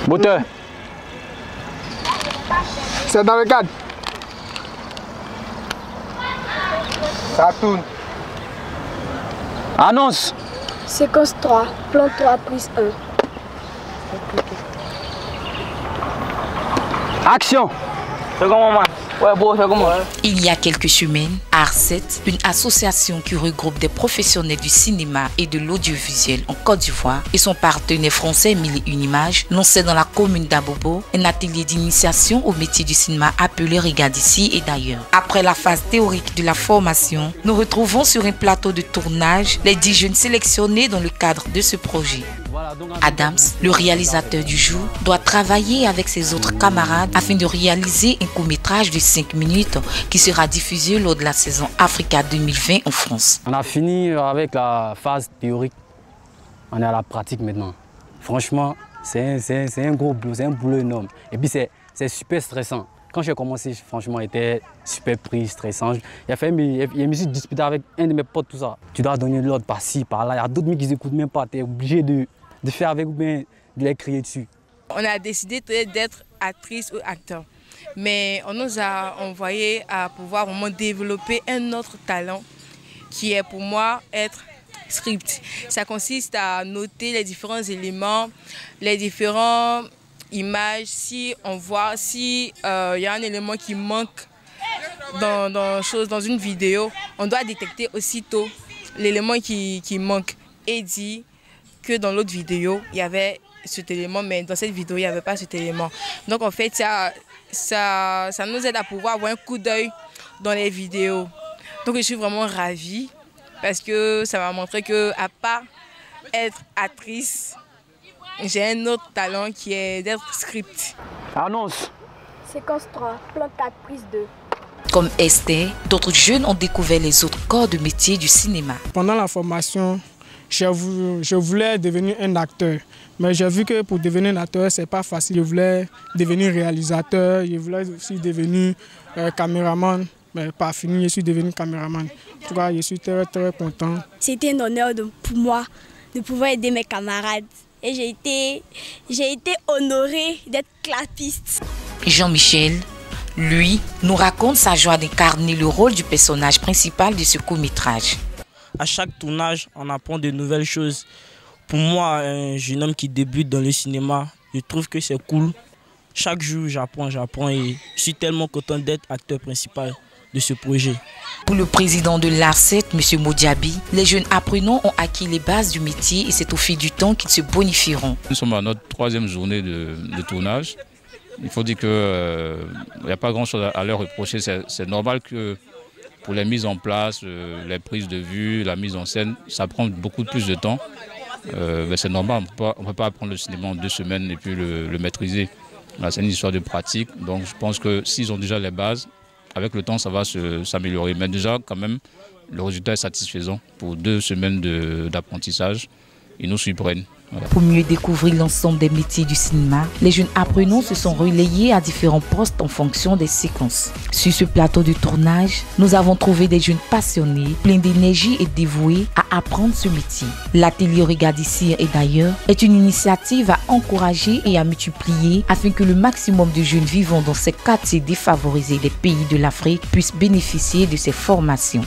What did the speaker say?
Moteur. C'est dans le cadre. Ça tourne. Annonce. Séquence 3, plan 3, prise 1. Action. C'est comment, man? Ouais, bon, c'est comment? Il y a quelques semaines, ARCET, une association qui regroupe des professionnels du cinéma et de l'audiovisuel en Côte d'Ivoire, et son partenaire français 1001 Images, lançait dans la commune d'Abobo un atelier d'initiation au métier du cinéma appelé Regarde ici et d'ailleurs. Après la phase théorique de la formation, nous retrouvons sur un plateau de tournage les 10 jeunes sélectionnés dans le cadre de ce projet. Adams, le réalisateur du jour, doit travailler avec ses autres camarades afin de réaliser un court-métrage de 5 minutes qui sera diffusé lors de la saison Africa 2020 en France. On a fini avec la phase théorique. On est à la pratique maintenant. Franchement, c'est un gros boulot, c'est un boulot énorme. Et puis c'est super stressant. Quand j'ai commencé, franchement, j'étais super pris, stressant. Je me suis disputé avec un de mes potes, tout ça. Tu dois donner l'ordre par-ci, par-là. Il y a d'autres mecs qui n'écoutent même pas. Tu es obligé de faire avec ou bien de les crier dessus. On a décidé d'être actrice ou acteur. Mais on nous a envoyé à pouvoir vraiment développer un autre talent qui est pour moi être script. Ça consiste à noter les différents éléments, les différentes images. Si on voit s'il y a un élément qui manque dans une vidéo, on doit détecter aussitôt l'élément qui manque et dire que dans l'autre vidéo, il y avait cet élément, mais dans cette vidéo, il n'y avait pas cet élément. Donc en fait, ça nous aide à pouvoir avoir un coup d'œil dans les vidéos. Donc je suis vraiment ravie parce que ça m'a montré qu'à part être actrice, j'ai un autre talent qui est d'être script. Annonce. Séquence 3, plan 4, prise 2. Comme Esther, d'autres jeunes ont découvert les autres corps de métier du cinéma. Pendant la formation, je voulais devenir un acteur. Mais j'ai vu que pour devenir un acteur, ce n'est pas facile. Je voulais devenir réalisateur, je voulais aussi devenir caméraman. Mais pas fini, je suis devenu caméraman. En tout cas, je suis très très content. C'était un honneur pour moi de pouvoir aider mes camarades. Et j'ai été honorée d'être clapiste. Jean-Michel, lui, nous raconte sa joie d'incarner le rôle du personnage principal de ce court-métrage. À chaque tournage, on apprend de nouvelles choses. Pour moi, un jeune homme qui débute dans le cinéma, je trouve que c'est cool. Chaque jour, j'apprends et je suis tellement content d'être acteur principal de ce projet. Pour le président de l'ARCET, M. Modiabi, les jeunes apprenants ont acquis les bases du métier et c'est au fil du temps qu'ils se bonifieront. Nous sommes à notre 3e journée de tournage. Il faut dire qu'il n'y a pas grand-chose à leur reprocher. C'est normal que pour les mises en place, les prises de vue, la mise en scène, ça prend beaucoup plus de temps. C'est normal, on ne peut pas apprendre le cinéma en 2 semaines et puis le maîtriser. C'est une histoire de pratique, donc je pense que s'ils ont déjà les bases, avec le temps ça va s'améliorer. Mais déjà quand même, le résultat est satisfaisant pour 2 semaines d'apprentissage. Ils nous surprennent. Voilà. Pour mieux découvrir l'ensemble des métiers du cinéma, les jeunes apprenants se sont relayés à différents postes en fonction des séquences. Sur ce plateau de tournage, nous avons trouvé des jeunes passionnés, pleins d'énergie et dévoués à apprendre ce métier. L'atelier Regarde ici et d'ailleurs est une initiative à encourager et à multiplier afin que le maximum de jeunes vivant dans ces quartiers défavorisés des pays de l'Afrique puissent bénéficier de ces formations.